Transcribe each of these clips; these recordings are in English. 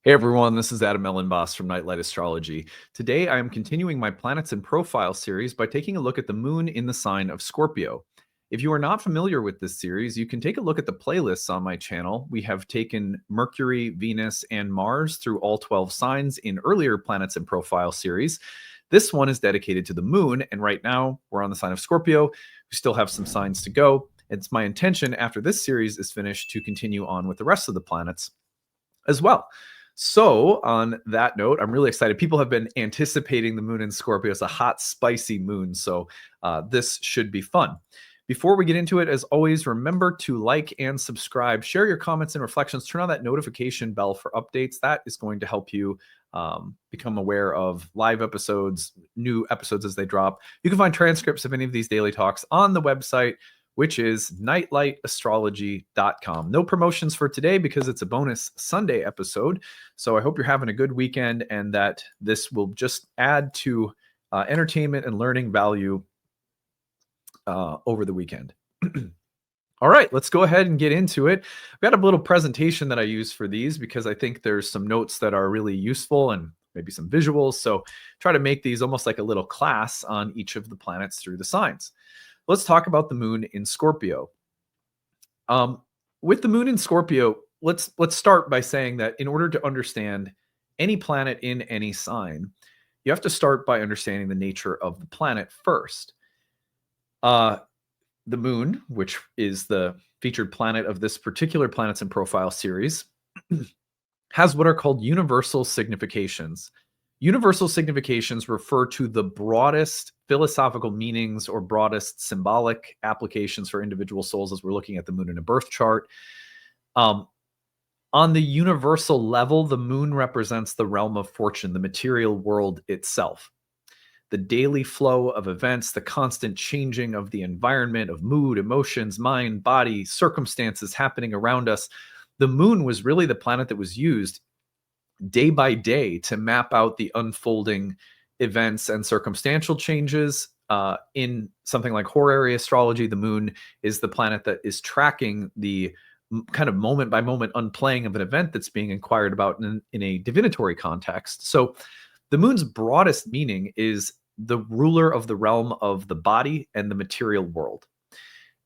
Hey everyone, this is Elenbaas from Nightlight Astrology. Today I am continuing my Planets in Profile series by taking a look at the moon in the sign of Scorpio. If you are not familiar with this series, you can take a look at the playlists on my channel. We have taken Mercury, Venus, and Mars through all 12 signs in earlier Planets in Profile series. This one is dedicated to the moon, and right now we're on the sign of Scorpio. We still have some signs to go. It's my intention after this series is finished to continue on with the rest of the planets as well. So on that note, I'm really excited. People have been anticipating the moon in Scorpio. It's a hot, spicy moon. So this should be fun. Before we get into it, as always, remember to like and subscribe, share your comments and reflections, turn on that notification bell for updates. That is going to help you become aware of live episodes, new episodes as they drop. You can find transcripts of any of these daily talks on the website, which is nightlightastrology.com. No promotions for today because it's a bonus Sunday episode. So I hope you're having a good weekend and that this will just add to entertainment and learning value over the weekend. All right, let's go ahead and get into it. I've got a little presentation that I use for these because I think there's some notes that are really useful and maybe some visuals. So try to make these almost like a little class on each of the planets through the signs. Let's talk about the moon in Scorpio. With the moon in Scorpio, let's start by saying that in order to understand any planet in any sign, you have to start by understanding the nature of the planet first. The moon, which is the featured planet of this particular Planets in Profile series, has what are called universal significations. Universal significations refer to the broadest philosophical meanings or broadest symbolic applications for individual souls as we're looking at the moon in a birth chart. On the universal level, the moon represents the realm of fortune, the material world itself. The daily flow of events, the constant changing of the environment, of mood, emotions, mind, body, circumstances happening around us. The moon was really the planet that was used day by day to map out the unfolding events and circumstantial changes. In something like horary astrology, the moon is the planet that is tracking the kind of moment by moment unplaying of an event that's being inquired about in a divinatory context. So the moon's broadest meaning is the ruler of the realm of the body and the material world.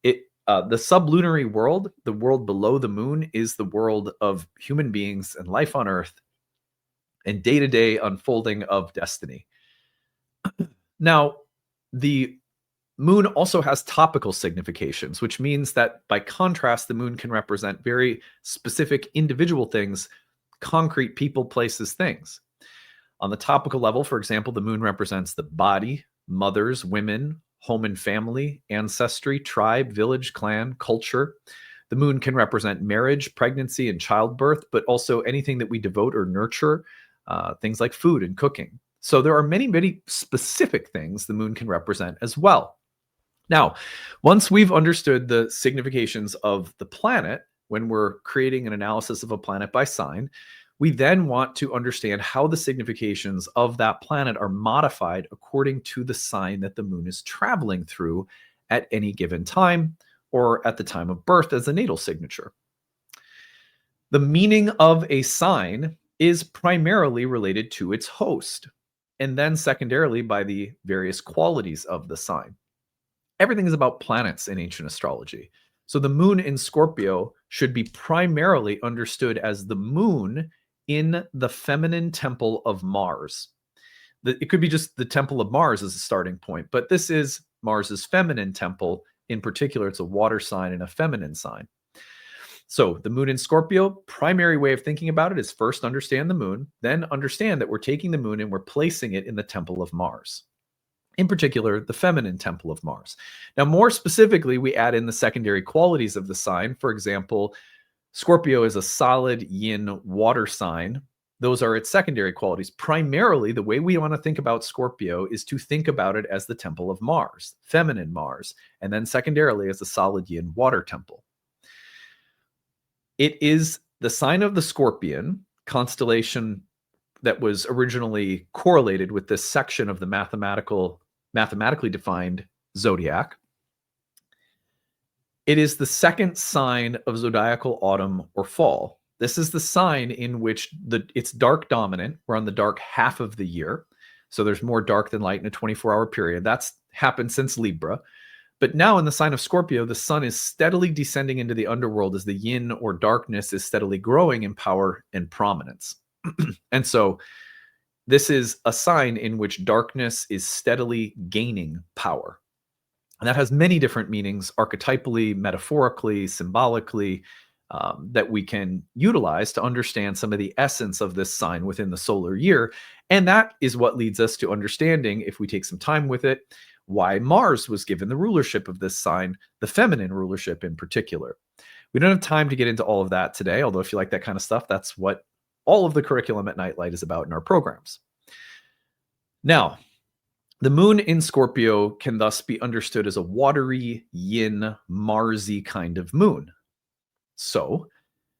The sublunary world, the world below the moon, is the world of human beings and life on Earth and day-to-day unfolding of destiny. Now, the moon also has topical significations, which means that by contrast, the moon can represent very specific individual things, concrete people, places, things. On the topical level, for example, the moon represents the body, mothers, women, home and family, ancestry, tribe, village, clan, culture. The moon can represent marriage, pregnancy, and childbirth, but also anything that we devote or nurture, things like food and cooking. So there are many, many specific things the moon can represent as well. Now, once we've understood the significations of the planet, when we're creating an analysis of a planet by sign, we then want to understand how the significations of that planet are modified according to the sign that the moon is traveling through at any given time or at the time of birth as a natal signature. The meaning of a sign is primarily related to its host, and then secondarily by the various qualities of the sign. Everything is about planets in ancient astrology. So the moon in Scorpio should be primarily understood as the moon in the feminine temple of Mars. It could be just the temple of Mars as a starting point, but this is Mars's feminine temple. In particular, it's a water sign and a feminine sign. So the moon in Scorpio, primary way of thinking about it is first understand the moon, then understand that we're taking the moon and we're placing it in the temple of Mars. In particular, the feminine temple of Mars. Now, more specifically, we add in the secondary qualities of the sign. For example, Scorpio is a solid yin water sign. Those are its secondary qualities. Primarily, the way we want to think about Scorpio is to think about it as the temple of Mars, feminine Mars, and then secondarily as a solid yin water temple. It is the sign of the Scorpion constellation that was originally correlated with this section of the mathematically defined zodiac. It is the second sign of zodiacal autumn or fall. This is the sign in which it's dark dominant. We're on the dark half of the year. So there's more dark than light in a 24-hour period. That's happened since Libra. But now in the sign of Scorpio, the sun is steadily descending into the underworld as the yin or darkness is steadily growing in power and prominence. And so this is a sign in which darkness is steadily gaining power. And that has many different meanings, archetypally, metaphorically, symbolically, that we can utilize to understand some of the essence of this sign within the solar year. And that is what leads us to understanding, if we take some time with it, why Mars was given the rulership of this sign, the feminine rulership in particular. We don't have time to get into all of that today, although if you like that kind of stuff, that's what all of the curriculum at Nightlight is about in our programs. Now, the moon in Scorpio can thus be understood as a watery, yin, Marsy kind of moon. So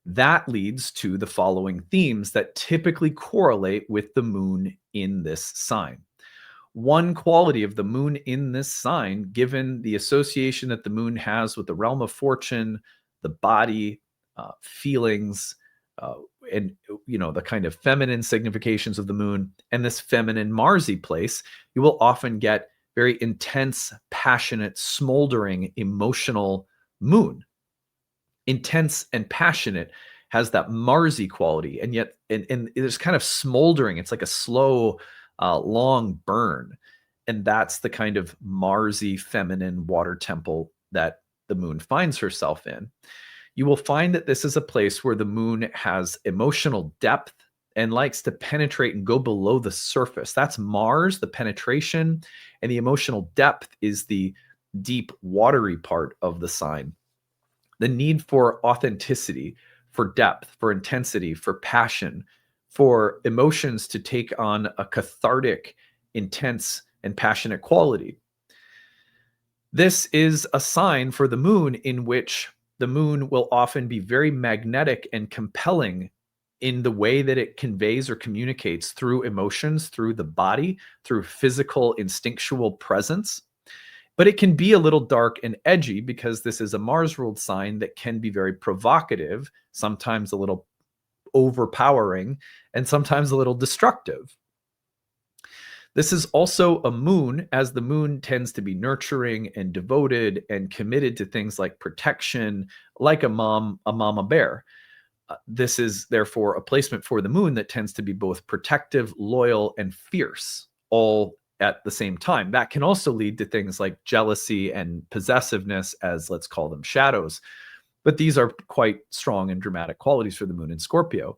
that leads to the following themes that typically correlate with the moon in this sign. One quality of the moon in this sign, given the association that the moon has with the realm of fortune, the body, feelings, and the kind of feminine significations of the moon, and this feminine Marsy place, you will often get very intense, passionate, smoldering, emotional moon. Intense and passionate has that Marsy quality, and yet and it's kind of smoldering. It's like a slow, long burn, and that's the kind of Marsy feminine water temple that the moon finds herself in. You will find that this is a place where the moon has emotional depth and likes to penetrate and go below the surface. That's Mars, the penetration, and the emotional depth is the deep, watery part of the sign. The need for authenticity, for depth, for intensity, for passion, for emotions to take on a cathartic, intense, and passionate quality. This is a sign for the moon in which the moon will often be very magnetic and compelling in the way that it conveys or communicates through emotions, through the body, through physical, instinctual presence. But it can be a little dark and edgy because this is a Mars-ruled sign that can be very provocative, sometimes a little overpowering, and sometimes a little destructive. This is also a moon, as the moon tends to be nurturing and devoted and committed to things like protection, like a mama bear. This is therefore a placement for the moon that tends to be both protective, loyal, and fierce, all at the same time. That can also lead to things like jealousy and possessiveness, as let's call them shadows. But these are quite strong and dramatic qualities for the moon in Scorpio.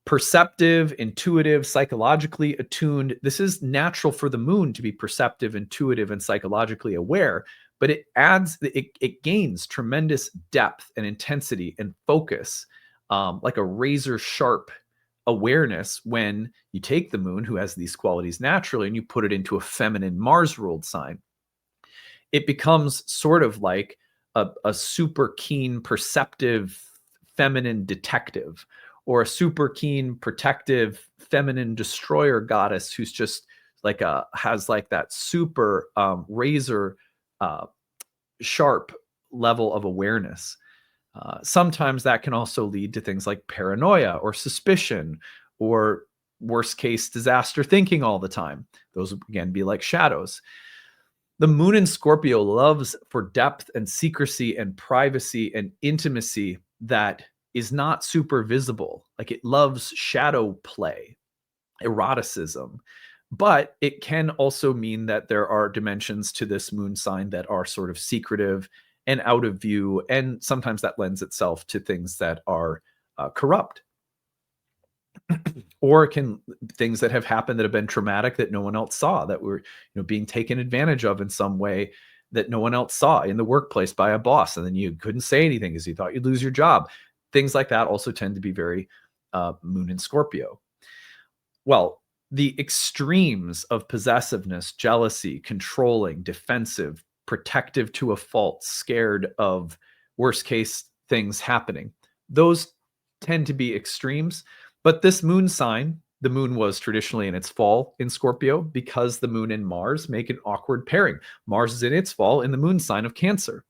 Perceptive, intuitive, psychologically attuned. This is natural for the moon to be perceptive, intuitive, and psychologically aware, but it gains tremendous depth and intensity and focus, like a razor sharp awareness when you take the moon, who has these qualities naturally, and you put it into a feminine Mars-ruled sign. It becomes sort of like a super keen, perceptive, feminine detective, or a super keen, protective, feminine destroyer goddess who's just like has like that super razor sharp level of awareness. Sometimes that can also lead to things like paranoia or suspicion or worst case disaster thinking all the time. Those would again be like shadows. The moon in Scorpio loves for depth and secrecy and privacy and intimacy that is not super visible. Like it loves shadow play, eroticism. But it can also mean that there are dimensions to this moon sign that are sort of secretive and out of view. And sometimes that lends itself to things that are corrupt. Or things that have happened that have been traumatic that no one else saw, that were being taken advantage of in some way that no one else saw in the workplace by a boss. And then you couldn't say anything because you thought you'd lose your job. Things like that also tend to be very moon in Scorpio. Well, the extremes of possessiveness, jealousy, controlling, defensive, protective to a fault, scared of worst case things happening, those tend to be extremes. But this moon sign, the moon was traditionally in its fall in Scorpio because the moon and Mars make an awkward pairing. Mars is in its fall in the moon sign of Cancer.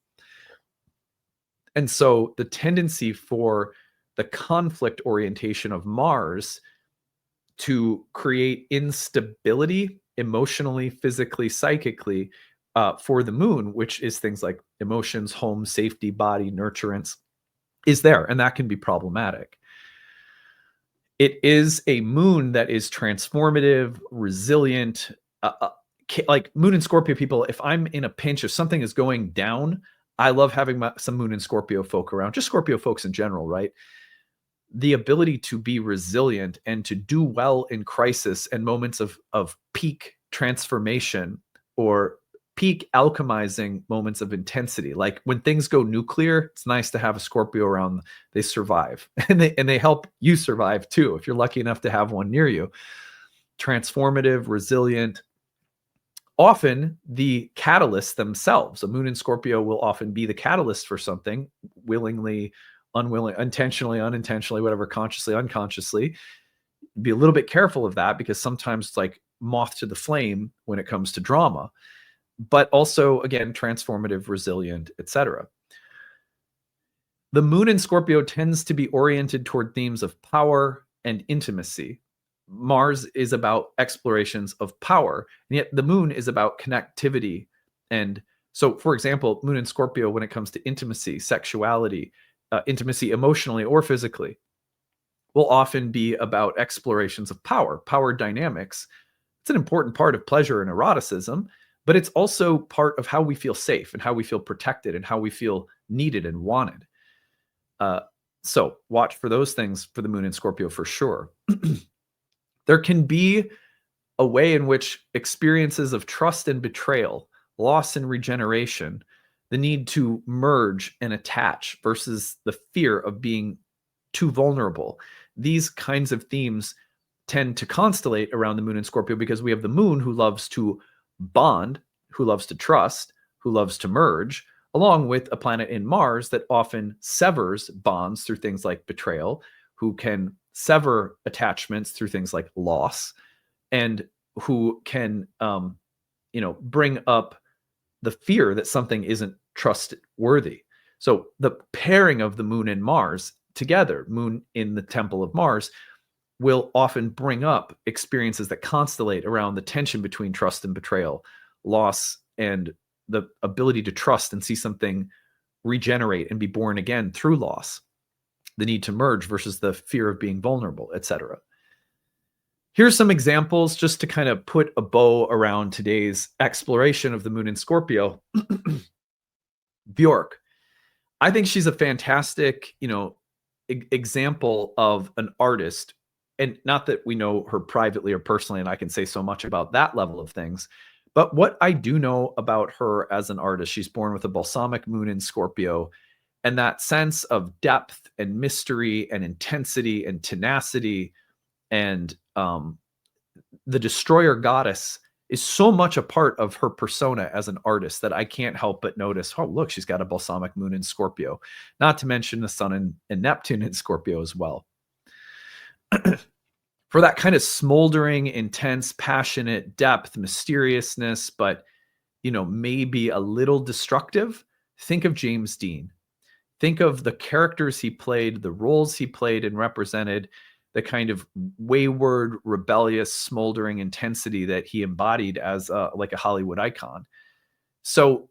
And so the tendency for the conflict orientation of Mars to create instability emotionally, physically, psychically for the moon, which is things like emotions, home, safety, body, nurturance, is there. And that can be problematic. It is a moon that is transformative, resilient. Like moon and Scorpio people, if I'm in a pinch, if something is going down, I love having some moon and Scorpio folk around, just Scorpio folks in general, right? The ability to be resilient and to do well in crisis and moments of peak transformation or peak alchemizing moments of intensity. Like when things go nuclear, it's nice to have a Scorpio around. They survive and they help you survive too, if you're lucky enough to have one near you. Transformative, resilient, often the catalyst themselves. A moon in Scorpio will often be the catalyst for something, willingly, unwilling, intentionally, unintentionally, whatever, consciously, unconsciously. Be a little bit careful of that, because sometimes it's like moth to the flame when it comes to drama, but also, again, transformative, resilient, etc. The moon in Scorpio tends to be oriented toward themes of power and intimacy. Mars is about explorations of power, and yet the moon is about connectivity. And so, for example, moon in Scorpio, when it comes to intimacy, sexuality, intimacy emotionally or physically, will often be about explorations of power, power dynamics. It's an important part of pleasure and eroticism, but it's also part of how we feel safe and how we feel protected and how we feel needed and wanted. So watch for those things for the moon in Scorpio for sure. There can be a way in which experiences of trust and betrayal, loss and regeneration, the need to merge and attach versus the fear of being too vulnerable. These kinds of themes tend to constellate around the moon in Scorpio, because we have the moon who loves to bond, who loves to trust, who loves to merge, along with a planet in Mars that often severs bonds through things like betrayal, who can sever attachments through things like loss, and who can bring up the fear that something isn't trustworthy. So the pairing of the moon and Mars together, moon in the temple of Mars, will often bring up experiences that constellate around the tension between trust and betrayal, loss and the ability to trust and see something regenerate and be born again through loss, the need to merge versus the fear of being vulnerable, etc. Here's some examples just to kind of put a bow around today's exploration of the moon in Scorpio. Bjork. I think she's a fantastic, example of an artist. And not that we know her privately or personally, and I can say so much about that level of things. But what I do know about her as an artist, she's born with a balsamic moon in Scorpio. And that sense of depth and mystery and intensity and tenacity and the destroyer goddess is so much a part of her persona as an artist that I can't help but notice, oh, look, she's got a balsamic moon in Scorpio, not to mention the sun and Neptune in Scorpio as well. For that kind of smoldering, intense, passionate depth, mysteriousness, but, maybe a little destructive, think of James Dean. Think of the characters he played, the roles he played and represented, the kind of wayward, rebellious, smoldering intensity that he embodied as like a Hollywood icon. So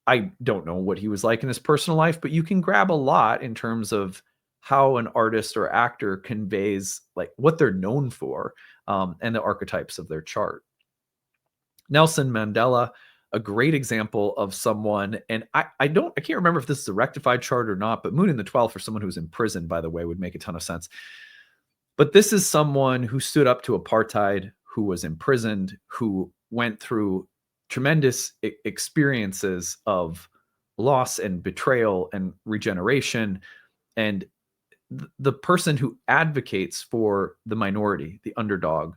I don't know what he was like in his personal life, but you can grab a lot in terms of how an artist or actor conveys like what they're known for and the archetypes of their chart. Nelson Mandela, a great example of someone, and I can't remember if this is a rectified chart or not, but moon in the 12th for someone who's in prison, by the way, would make a ton of sense. But this is someone who stood up to apartheid, who was imprisoned, who went through tremendous experiences of loss and betrayal and regeneration, and the person who advocates for the minority, the underdog,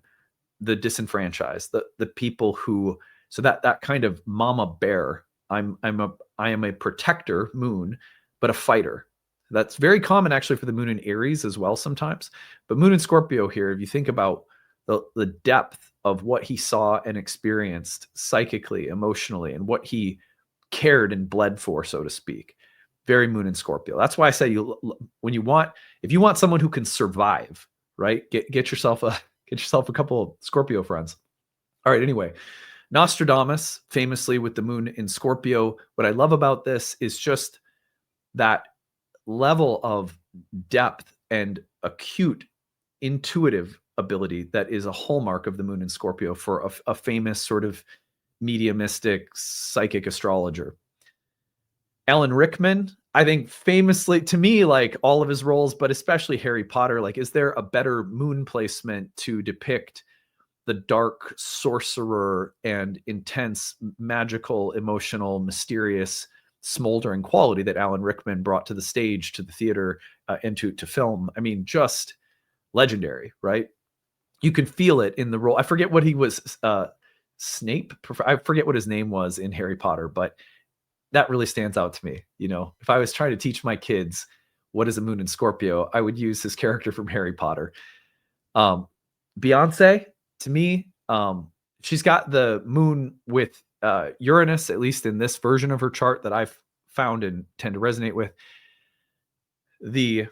the disenfranchised, the people who, so that kind of mama bear. I am a protector moon, but a fighter. That's very common actually for the moon in Aries as well sometimes. But moon in Scorpio here, if you think about the depth of what he saw and experienced psychically, emotionally, and what he cared and bled for, so to speak, very moon in Scorpio. That's why I say if you want someone who can survive, right? Get yourself a couple of Scorpio friends. All right, anyway, Nostradamus, famously with the moon in Scorpio. What I love about this is just that level of depth and acute intuitive ability that is a hallmark of the moon in Scorpio for a famous sort of mediumistic psychic astrologer. Alan Rickman, I think famously, to me, like all of his roles, but especially Harry Potter, like, is there a better moon placement to depict the dark sorcerer and intense, magical, emotional, mysterious, smoldering quality that Alan Rickman brought to the stage, to the theater, and to film? I mean, just legendary, right? You can feel it in the role. I forget what he was, Snape. I forget what his name was in Harry Potter, but that really stands out to me. You know, if I was trying to teach my kids what is a moon in Scorpio, I would use his character from Harry Potter. Beyonce, to me, she's got the moon with Uranus, at least in this version of her chart that I've found and tend to resonate with. The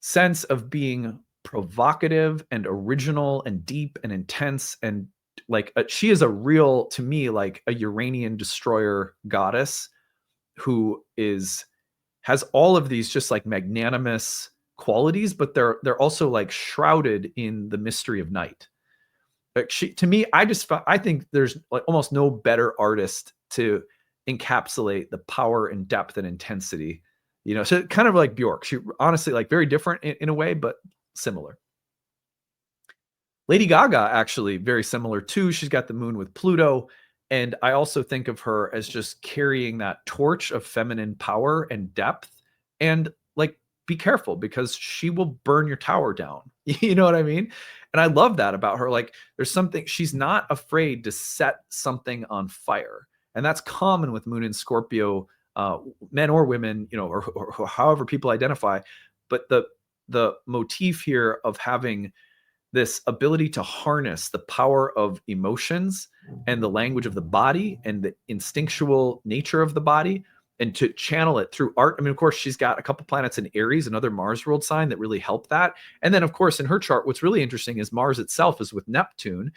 sense of being provocative and original and deep and intense, and like she is a real, to me, like a Uranian destroyer goddess who has all of these just like magnanimous qualities, but they're also like shrouded in the mystery of night. Like to me, I think there's like almost no better artist to encapsulate the power and depth and intensity, you know. So kind of like Bjork. She honestly, like, very different in a way, but similar. Lady Gaga, actually very similar too. She's got the moon with Pluto. And I also think of her as just carrying that torch of feminine power and depth. And like, be careful, because she will burn your tower down. You know what I mean? And I love that about her. Like, there's something, she's not afraid to set something on fire. And that's common with moon in Scorpio, men or women, you know, or however people identify. But the motif here of having this ability to harness the power of emotions and the language of the body and the instinctual nature of the body, and to channel it through art. I mean, of course, she's got a couple planets in Aries, another Mars ruled sign, that really help that. And then, of course, in her chart, what's really interesting is Mars itself is with Neptune.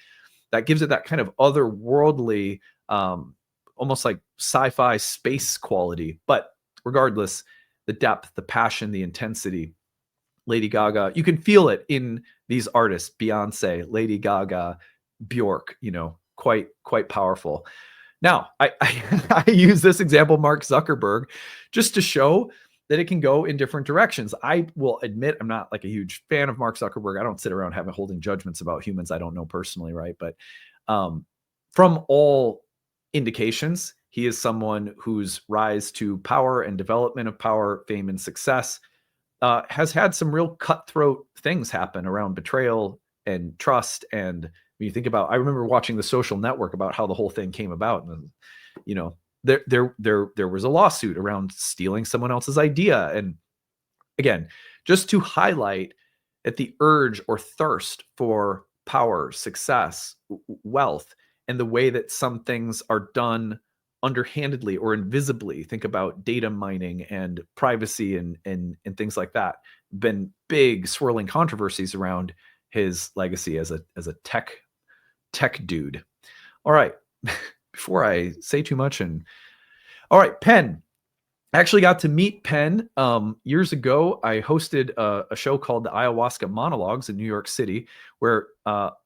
That gives it that kind of otherworldly, almost like sci-fi space quality. But regardless, the depth, the passion, the intensity, Lady Gaga, you can feel it in these artists, Beyonce, Lady Gaga, Bjork, you know, quite powerful. Now, I use this example, Mark Zuckerberg, just to show that it can go in different directions. I will admit I'm not like a huge fan of Mark Zuckerberg. I don't sit around holding judgments about humans I don't know personally, right? But from all indications, he is someone whose rise to power and development of power, fame, and success has had some real cutthroat things happen around betrayal and trust. And when you think about, I remember watching The Social Network about how the whole thing came about. And, you know, there was a lawsuit around stealing someone else's idea. And again, just to highlight that the urge or thirst for power, success, wealth, and the way that some things are done underhandedly or invisibly, think about data mining and privacy and things like that, been big swirling controversies around his legacy as a tech dude. All right, before I say too much, all right, Penn. I actually got to meet Penn years ago. I hosted a show called the Ayahuasca Monologues in New York City, where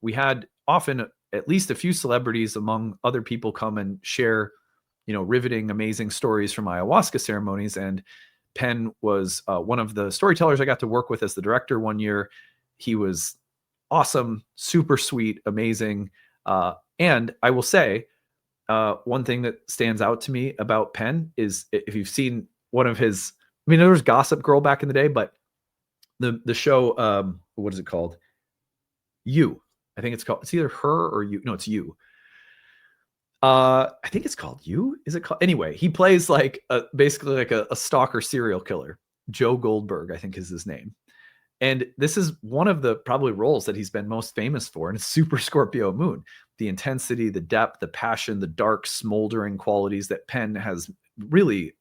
we had often at least a few celebrities among other people come and share, you know, riveting, amazing stories from ayahuasca ceremonies. And Penn was one of the storytellers I got to work with as the director one year. He was awesome, super sweet, amazing. And I will say, one thing that stands out to me about Penn is, if you've seen one of his, I mean, there was Gossip Girl back in the day, but the show, what is it called? You. I think it's called, it's either Her or You. No, it's You. I think it's called You. Is it called? Anyway, he plays like basically like a stalker serial killer. Joe Goldberg, I think, is his name. And this is one of the probably roles that he's been most famous for. And it's super Scorpio moon. The intensity, the depth, the passion, the dark, smoldering qualities that Penn has really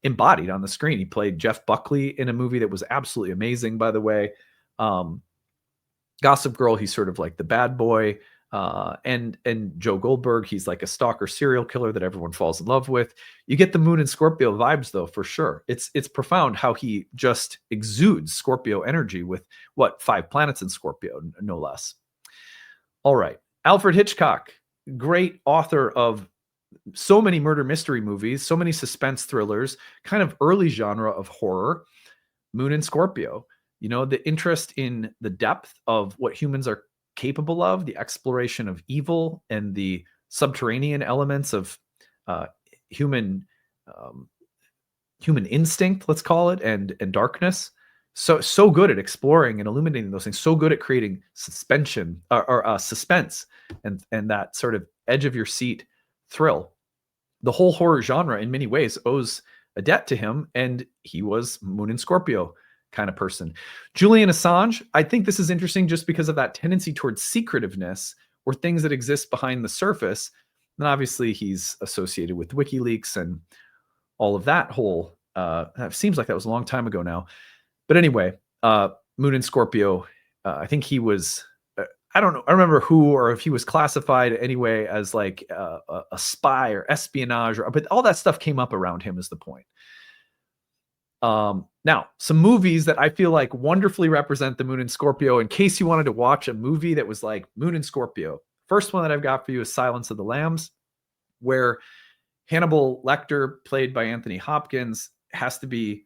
embodied on the screen. He played Jeff Buckley in a movie that was absolutely amazing, by the way. Gossip Girl, he's sort of like the bad boy. And Joe Goldberg, he's like a stalker serial killer that everyone falls in love with. You get the Moon and Scorpio vibes, though, for sure. It's profound how he just exudes Scorpio energy with 5 planets in Scorpio, no less. All right, Alfred Hitchcock, great author of so many murder mystery movies, so many suspense thrillers, kind of early genre of horror. Moon and Scorpio, the interest in the depth of what humans are capable of, the exploration of evil and the subterranean elements of human instinct, let's call it, and darkness. So good at exploring and illuminating those things. So good at creating suspense and that sort of edge of your seat thrill. The whole horror genre, in many ways, owes a debt to him, and he was Moon and Scorpio kind of person. Julian Assange, I think this is interesting just because of that tendency towards secretiveness or things that exist behind the surface. And obviously he's associated with WikiLeaks and all of that whole, it seems like that was a long time ago now. But anyway, Moon and Scorpio, I think he was, I don't know, I remember who or if he was classified anyway as like a spy or espionage, but all that stuff came up around him is the point. Now, some movies that I feel like wonderfully represent the Moon and Scorpio, in case you wanted to watch a movie that was like Moon and Scorpio. First one that I've got for you is Silence of the Lambs, where Hannibal Lecter, played by Anthony Hopkins, has to be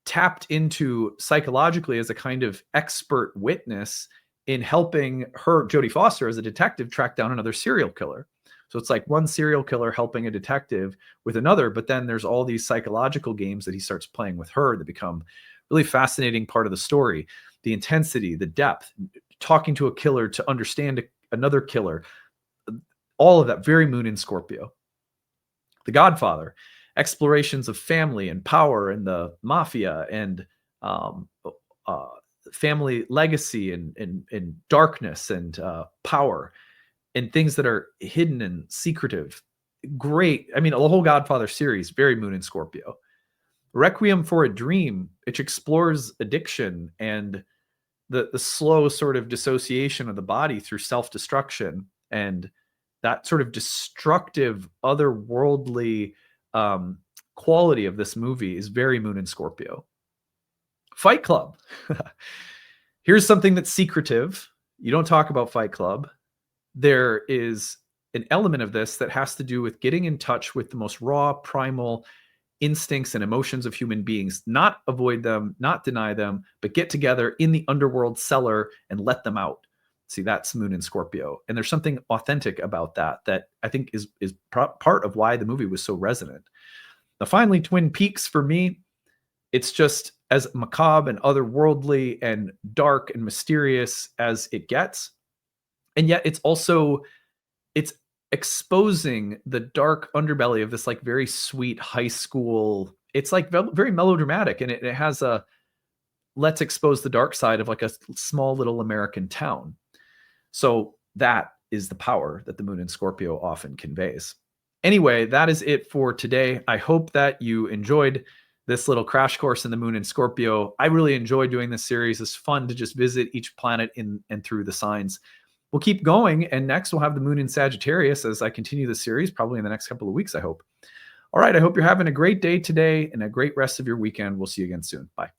tapped into psychologically as a kind of expert witness in helping her, Jodie Foster, as a detective, track down another serial killer. So it's like one serial killer helping a detective with another, but then there's all these psychological games that he starts playing with her that become really fascinating part of the story. The intensity, the depth, talking to a killer to understand another killer, all of that, very Moon in Scorpio. The Godfather, explorations of family and power and the mafia and family legacy and darkness and power, and things that are hidden and secretive. Great. I mean, the whole Godfather series, very Moon and Scorpio. Requiem for a Dream, which explores addiction and the slow sort of dissociation of the body through self-destruction, and that sort of destructive, otherworldly quality of this movie is very Moon and Scorpio. Fight Club. Here's something that's secretive. You don't talk about Fight Club. There is an element of this that has to do with getting in touch with the most raw, primal instincts and emotions of human beings, not avoid them, not deny them, but get together in the underworld cellar and let them out. See, that's Moon and Scorpio. And there's something authentic about that I think is part of why the movie was so resonant. Now, finally, Twin Peaks, for me, it's just as macabre and otherworldly and dark and mysterious as it gets. And yet it's exposing the dark underbelly of this like very sweet high school. It's like very melodramatic, and it has a let's expose the dark side of like a small little American town. So that is the power that the Moon in Scorpio often conveys. Anyway, that is it for today. I hope that you enjoyed this little crash course in the Moon in Scorpio. I really enjoy doing this series. It's fun to just visit each planet in and through the signs. We'll keep going, and next we'll have the Moon in Sagittarius as I continue the series, probably in the next couple of weeks, I hope. All right, I hope you're having a great day today and a great rest of your weekend. We'll see you again soon. Bye.